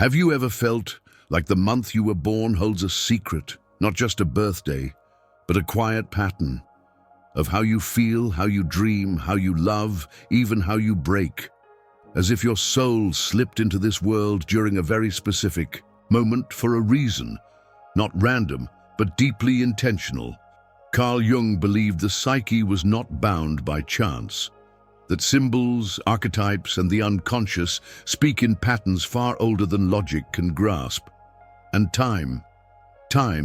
Have you ever felt like the month you were born holds a secret, not just a birthday, but a quiet pattern of how you feel, how you dream, how you love, even how you break, as if your soul slipped into this world during a very specific moment for a reason, not random, but deeply intentional? Carl Jung believed the psyche was not bound by chance, that symbols, archetypes, and the unconscious speak in patterns far older than logic can grasp. And time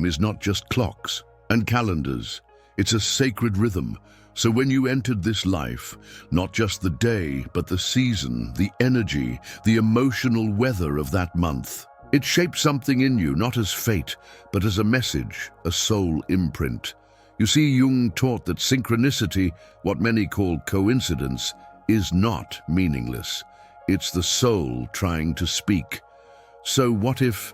is not just clocks and calendars. It's a sacred rhythm. So when you entered this life, not just the day, but the season, the energy, the emotional weather of that month, it shaped something in you, not as fate, but as a message, a soul imprint. You see, Jung taught that synchronicity, what many call coincidence, is not meaningless. It's the soul trying to speak. So what if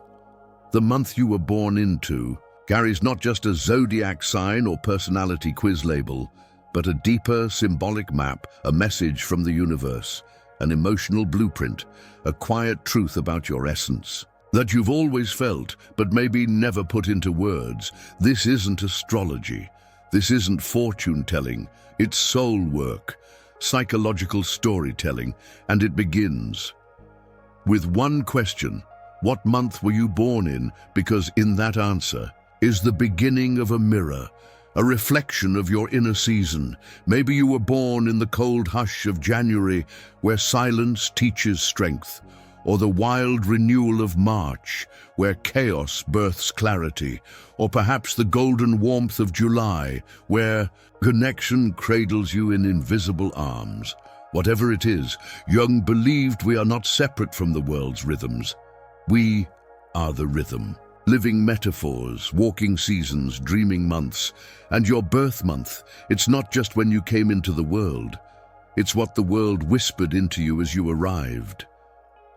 the month you were born into carries not just a zodiac sign or personality quiz label, but a deeper symbolic map, a message from the universe, an emotional blueprint, a quiet truth about your essence that you've always felt, but maybe never put into words? This isn't astrology. This isn't fortune-telling. It's soul work, psychological storytelling, and it begins with one question. What month were you born in? Because in that answer is the beginning of a mirror, a reflection of your inner season. Maybe you were born in the cold hush of January, where silence teaches strength, or the wild renewal of March, where chaos births clarity, or perhaps the golden warmth of July, where connection cradles you in invisible arms. Whatever it is, Jung believed we are not separate from the world's rhythms. We are the rhythm. Living metaphors, walking seasons, dreaming months. And your birth month, it's not just when you came into the world. It's what the world whispered into you as you arrived.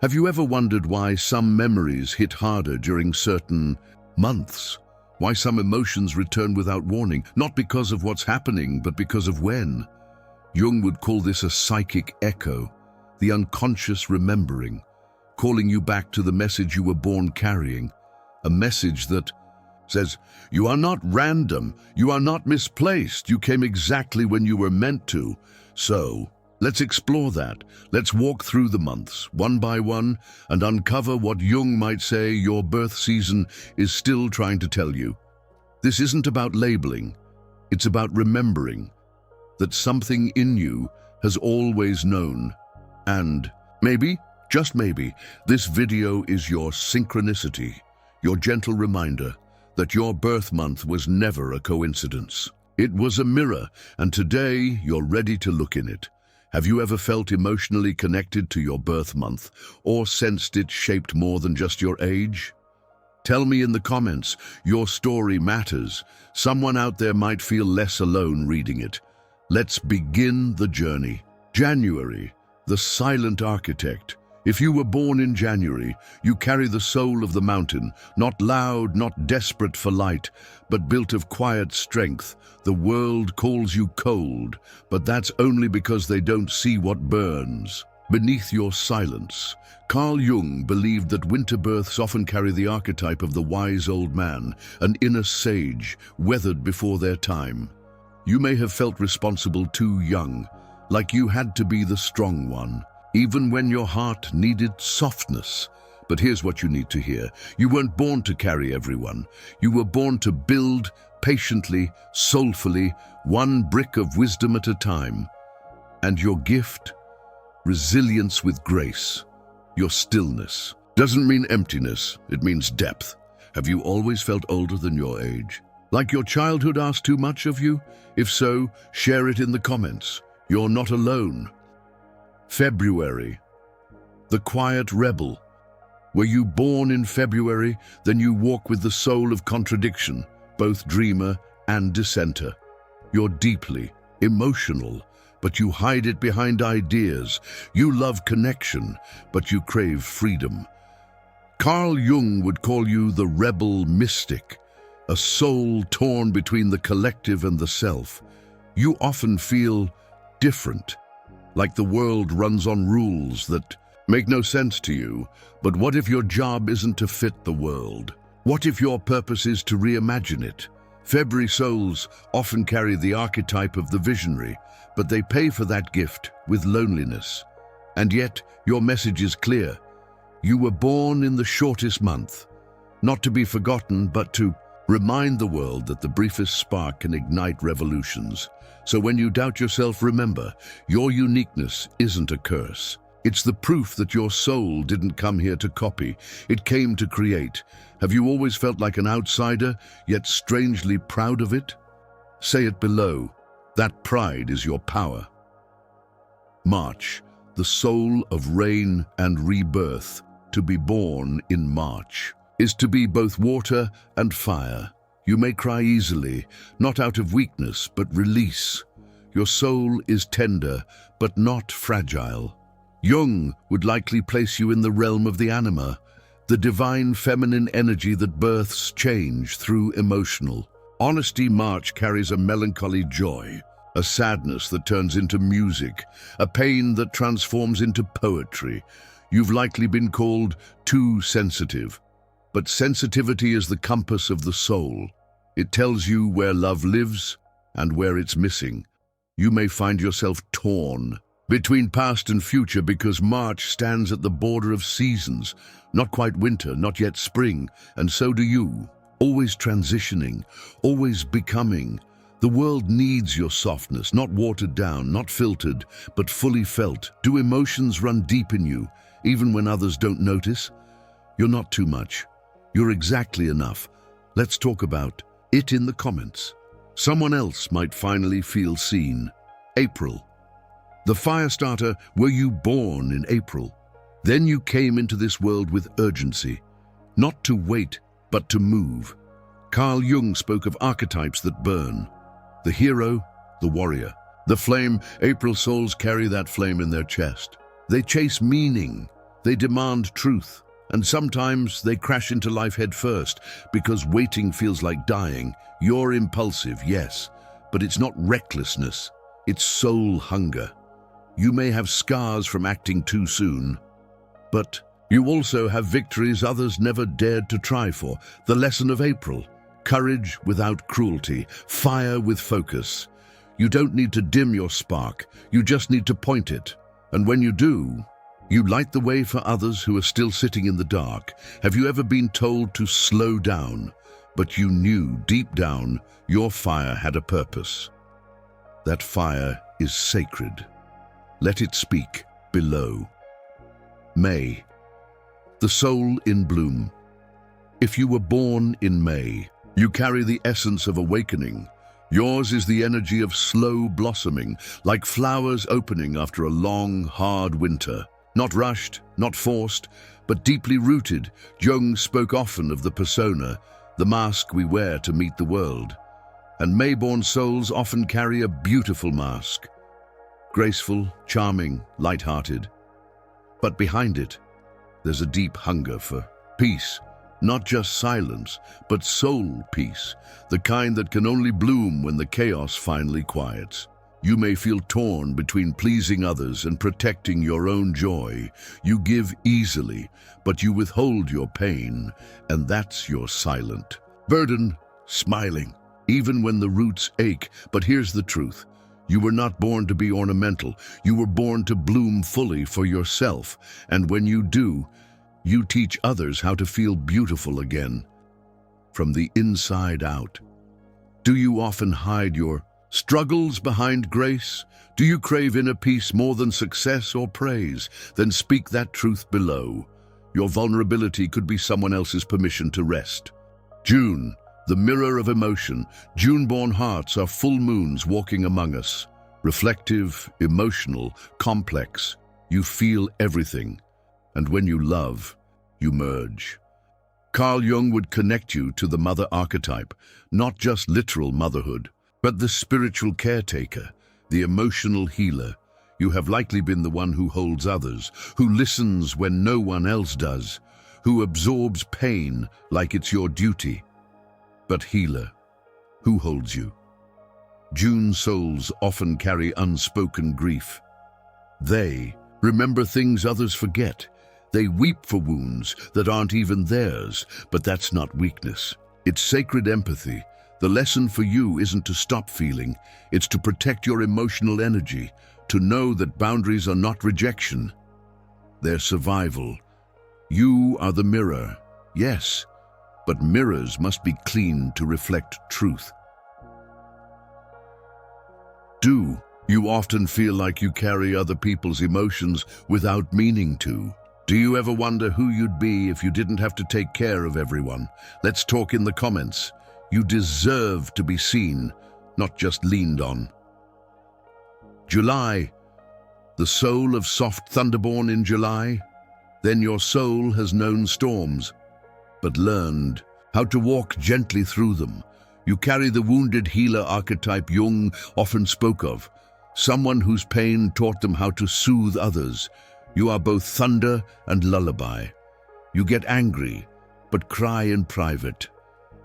Have you ever wondered why some memories hit harder during certain months? Why some emotions return without warning? Not because of what's happening, but because of when. Jung would call this a psychic echo, the unconscious remembering, calling you back to the message you were born carrying. A message that says, you are not random, you are not misplaced, you came exactly when you were meant to. So, let's explore that. Let's walk through the months, one by one, and uncover what Jung might say your birth season is still trying to tell you. This isn't about labeling. It's about remembering that something in you has always known. And maybe, just maybe, this video is your synchronicity, your gentle reminder that your birth month was never a coincidence. It was a mirror, and today you're ready to look in it. Have you ever felt emotionally connected to your birth month, or sensed it shaped more than just your age? Tell me in the comments. Your story matters. Someone out there might feel less alone reading it. Let's begin the journey. January, the silent architect. If you were born in January, you carry the soul of the mountain, not loud, not desperate for light, but built of quiet strength. The world calls you cold, but that's only because they don't see what burns beneath your silence. Carl Jung believed that winter births often carry the archetype of the wise old man, an inner sage, weathered before their time. You may have felt responsible too young, like you had to be the strong one, even when your heart needed softness. But here's what you need to hear. You weren't born to carry everyone. You were born to build patiently, soulfully, one brick of wisdom at a time. And your gift? Resilience with grace. Your stillness doesn't mean emptiness, it means depth. Have you always felt older than your age? Like your childhood asked too much of you? If so, share it in the comments. You're not alone. February, the quiet rebel. Were you born in February, then you walk with the soul of contradiction, both dreamer and dissenter. You're deeply emotional, but you hide it behind ideas. You love connection, but you crave freedom. Carl Jung would call you the rebel mystic, a soul torn between the collective and the self. You often feel different, like the world runs on rules that make no sense to you, but what if your job isn't to fit the world? What if your purpose is to reimagine it? February souls often carry the archetype of the visionary, but they pay for that gift with loneliness. And yet, your message is clear. You were born in the shortest month, not to be forgotten, but to remind the world that the briefest spark can ignite revolutions. So when you doubt yourself, remember, your uniqueness isn't a curse. It's the proof that your soul didn't come here to copy, it came to create. Have you always felt like an outsider, yet strangely proud of it? Say it below. That pride is your power. March, the soul of rain and rebirth. To be born in March is to be both water and fire. You may cry easily, not out of weakness, but release. Your soul is tender, but not fragile. Jung would likely place you in the realm of the anima, the divine feminine energy that births change through emotional. Honesty March carries a melancholy joy, a sadness that turns into music, a pain that transforms into poetry. You've likely been called too sensitive, but sensitivity is the compass of the soul. It tells you where love lives and where it's missing. You may find yourself torn between past and future because March stands at the border of seasons, not quite winter, not yet spring, and so do you. Always transitioning, always becoming. The world needs your softness, not watered down, not filtered, but fully felt. Do emotions run deep in you, even when others don't notice? You're not too much. You're exactly enough. Let's talk about it in the comments. Someone else might finally feel seen. April. The Firestarter, were you born in April? Then you came into this world with urgency, not to wait, but to move. Carl Jung spoke of archetypes that burn. The hero, the warrior. The flame, April souls carry that flame in their chest. They chase meaning, they demand truth, and sometimes they crash into life head first because waiting feels like dying. You're impulsive, yes, but it's not recklessness, it's soul hunger. You may have scars from acting too soon, but you also have victories others never dared to try for. The lesson of April: courage without cruelty, fire with focus. You don't need to dim your spark, you just need to point it. And when you do, you light the way for others who are still sitting in the dark. Have you ever been told to slow down, but you knew deep down your fire had a purpose? That fire is sacred. Let it speak below. May, the soul in bloom. If you were born in May, you carry the essence of awakening. Yours is the energy of slow blossoming, like flowers opening after a long, hard winter. Not rushed, not forced, but deeply rooted. Jung spoke often of the persona, the mask we wear to meet the world. And May-born souls often carry a beautiful mask. Graceful, charming, light-hearted. But behind it, there's a deep hunger for peace. Not just silence, but soul peace, the kind that can only bloom when the chaos finally quiets. You may feel torn between pleasing others and protecting your own joy. You give easily, but you withhold your pain, and that's your silent burden, smiling, even when the roots ache. But here's the truth. You were not born to be ornamental. You were born to bloom fully for yourself, and when you do, you teach others how to feel beautiful again, from the inside out. Do you often hide your struggles behind grace? Do you crave inner peace more than success or praise? Then speak that truth below. Your vulnerability could be someone else's permission to rest. June, the mirror of emotion. June-born hearts are full moons walking among us. Reflective, emotional, complex. You feel everything. And when you love, you merge. Carl Jung would connect you to the mother archetype, not just literal motherhood, but the spiritual caretaker, the emotional healer. You have likely been the one who holds others, who listens when no one else does, who absorbs pain like it's your duty. But healer, who holds you? June souls often carry unspoken grief. They remember things others forget. They weep for wounds that aren't even theirs, but that's not weakness. It's sacred empathy. The lesson for you isn't to stop feeling, it's to protect your emotional energy, to know that boundaries are not rejection, they're survival. You are the mirror, yes, but mirrors must be cleaned to reflect truth. Do you often feel like you carry other people's emotions without meaning to? Do you ever wonder who you'd be if you didn't have to take care of everyone? Let's talk in the comments. You deserve to be seen, not just leaned on. July, the soul of soft thunderborn in July. Then your soul has known storms, but learned how to walk gently through them. You carry the wounded healer archetype Jung often spoke of, someone whose pain taught them how to soothe others. You are both thunder and lullaby. You get angry, but cry in private.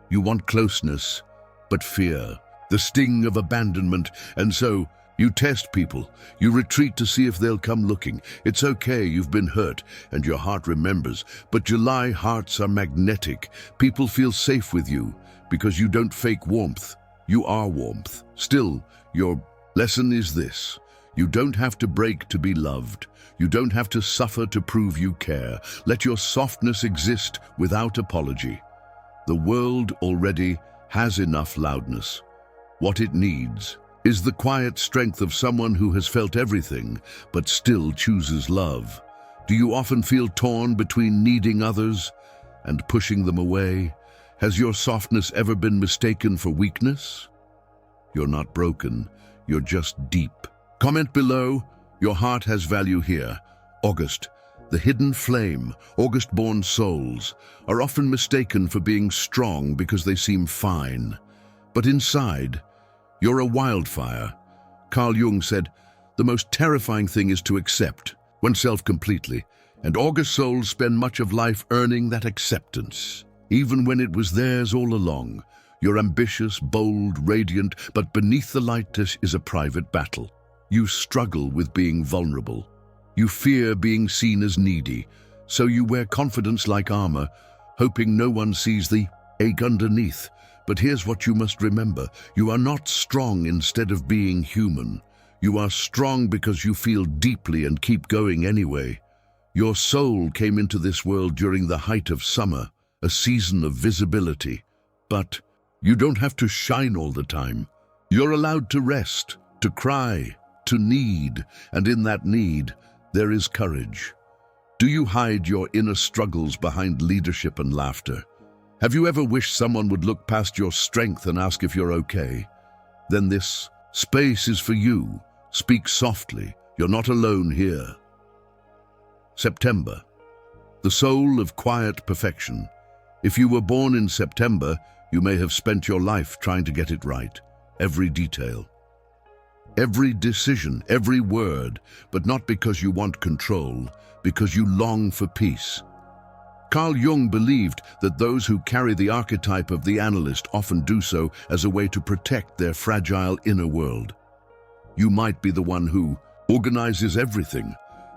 You want closeness, but fear the sting of abandonment, and so you test people. You retreat to see if they'll come looking. It's okay, you've been hurt, and your heart remembers. But July hearts are magnetic. People feel safe with you because you don't fake warmth. You are warmth. Still, your lesson is this. You don't have to break to be loved. You don't have to suffer to prove you care. Let your softness exist without apology. The world already has enough loudness. What it needs is the quiet strength of someone who has felt everything but still chooses love. Do you often feel torn between needing others and pushing them away? Has your softness ever been mistaken for weakness? You're not broken, you're just deep. Comment below, your heart has value here. August, the hidden flame, August-born souls, are often mistaken for being strong because they seem fine. But inside, you're a wildfire. Carl Jung said, the most terrifying thing is to accept oneself completely, and August souls spend much of life earning that acceptance, even when it was theirs all along. You're ambitious, bold, radiant, but beneath the light is a private battle. You struggle with being vulnerable. You fear being seen as needy, so you wear confidence like armor, hoping no one sees the ache underneath. But here's what you must remember. You are not strong instead of being human. You are strong because you feel deeply and keep going anyway. Your soul came into this world during the height of summer, a season of visibility. But you don't have to shine all the time. You're allowed to rest, to cry, to need, and in that need, there is courage. Do you hide your inner struggles behind leadership and laughter? Have you ever wished someone would look past your strength and ask if you're okay? Then this space is for you. Speak softly. You're not alone here. September, the soul of quiet perfection. If you were born in September, you may have spent your life trying to get it right. Every detail, every decision, every word, but not because you want control, because you long for peace. Carl Jung believed that those who carry the archetype of the analyst often do so as a way to protect their fragile inner world. You might be the one who organizes everything,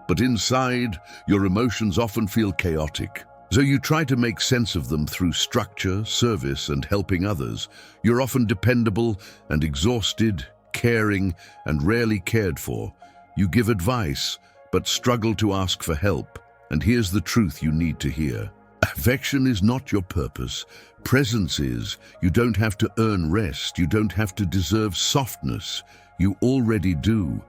but inside, your emotions often feel chaotic. So you try to make sense of them through structure, service, and helping others. You're often dependable and exhausted, caring, and rarely cared for. You give advice, but struggle to ask for help. And here's the truth you need to hear. Affection is not your purpose. Presence is. You don't have to earn rest. You don't have to deserve softness. You already do.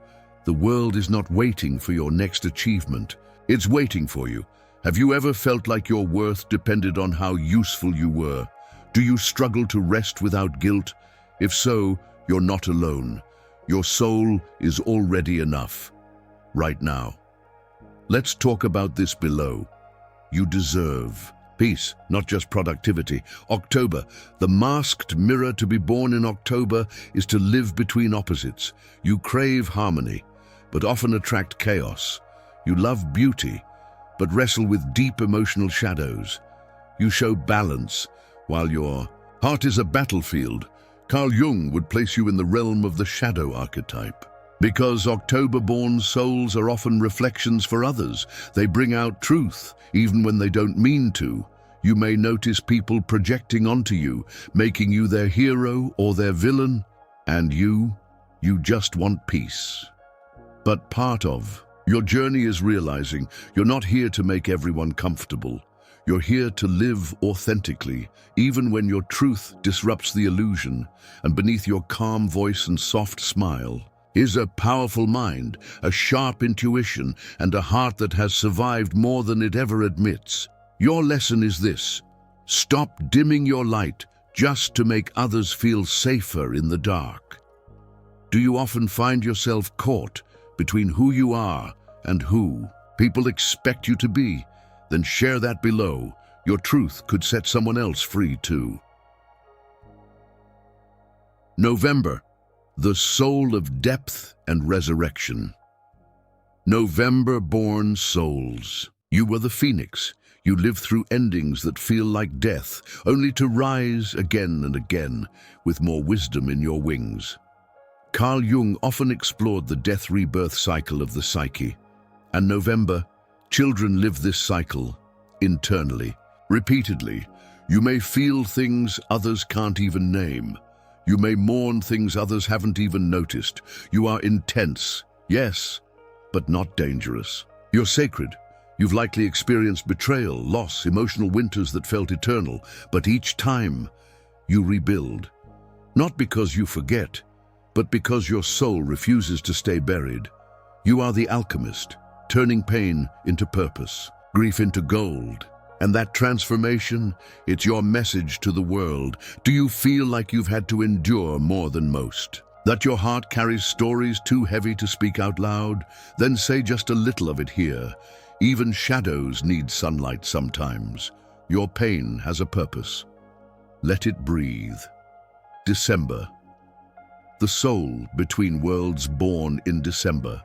The world is not waiting for your next achievement. It's waiting for you. Have you ever felt like your worth depended on how useful you were? Do you struggle to rest without guilt? If so, you're not alone. Your soul is already enough. Right now. Let's talk about this below. You deserve peace, not just productivity. October, the masked mirror. To be born in October is to live between opposites. You crave harmony, but often attract chaos. You love beauty, but wrestle with deep emotional shadows. You show balance, while your heart is a battlefield. Carl Jung would place you in the realm of the shadow archetype. Because October-born souls are often reflections for others. They bring out truth, even when they don't mean to. You may notice people projecting onto you, making you their hero or their villain, and you just want peace. But part of your journey is realizing you're not here to make everyone comfortable. You're here to live authentically, even when your truth disrupts the illusion, and beneath your calm voice and soft smile is a powerful mind, a sharp intuition, and a heart that has survived more than it ever admits. Your lesson is this: stop dimming your light just to make others feel safer in the dark. Do you often find yourself caught between who you are and who people expect you to be? Then share that below. Your truth could set someone else free too. November, the soul of depth and resurrection. November-born souls. You were the phoenix. You live through endings that feel like death, only to rise again and again with more wisdom in your wings. Carl Jung often explored the death-rebirth cycle of the psyche. And November, children live this cycle internally, repeatedly. You may feel things others can't even name. You may mourn things others haven't even noticed. You are intense, yes, but not dangerous. You're sacred. You've likely experienced betrayal, loss, emotional winters that felt eternal, but each time you rebuild. Not because you forget, but because your soul refuses to stay buried. You are the alchemist, turning pain into purpose, grief into gold. And that transformation, it's your message to the world. Do you feel like you've had to endure more than most? That your heart carries stories too heavy to speak out loud? Then say just a little of it here. Even shadows need sunlight sometimes. Your pain has a purpose. Let it breathe. December. The soul between worlds, born in December.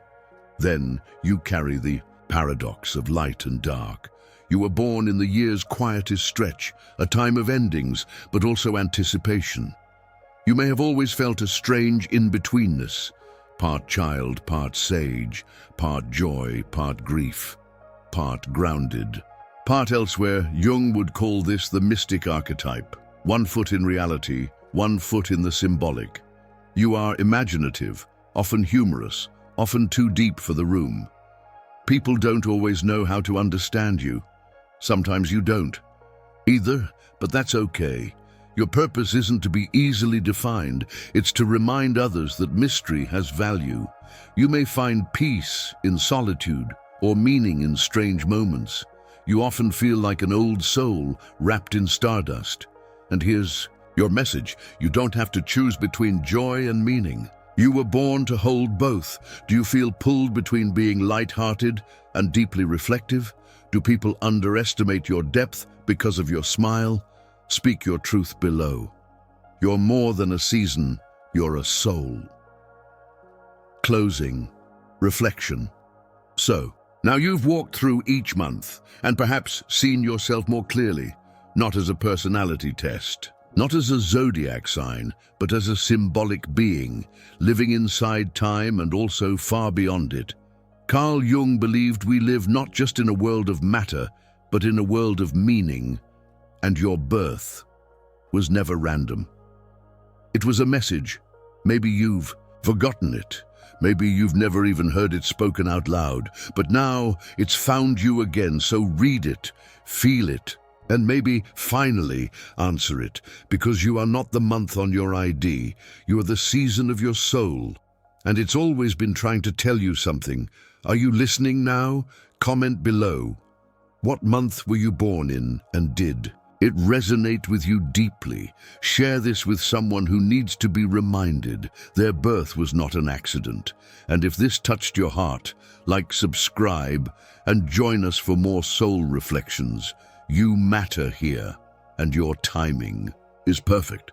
Then you carry the paradox of light and dark. You were born in the year's quietest stretch, a time of endings, but also anticipation. You may have always felt a strange in-betweenness, part child, part sage, part joy, part grief, part grounded, part elsewhere. Jung would call this the mystic archetype. 1 foot in reality, 1 foot in the symbolic. You are imaginative, often humorous, often too deep for the room. People don't always know how to understand you. Sometimes you don't either, but that's okay. Your purpose isn't to be easily defined. It's to remind others that mystery has value. You may find peace in solitude or meaning in strange moments. You often feel like an old soul wrapped in stardust. And here's your message: you don't have to choose between joy and meaning. You were born to hold both. Do you feel pulled between being light-hearted and deeply reflective? Do people underestimate your depth because of your smile? Speak your truth below. You're more than a season, you're a soul. Closing. Reflection. So, now you've walked through each month and perhaps seen yourself more clearly, not as a personality test, not as a zodiac sign, but as a symbolic being, living inside time and also far beyond it. Carl Jung believed we live not just in a world of matter, but in a world of meaning, and your birth was never random. It was a message. Maybe you've forgotten it. Maybe you've never even heard it spoken out loud, but now it's found you again, so read it, feel it, and maybe finally answer it, because you are not the month on your ID, you are the season of your soul, and it's always been trying to tell you something. Are you listening now? Comment below. What month were you born in, and did it resonate with you deeply? Share this with someone who needs to be reminded their birth was not an accident. And if this touched your heart, like, subscribe, and join us for more soul reflections. You matter here, and your timing is perfect.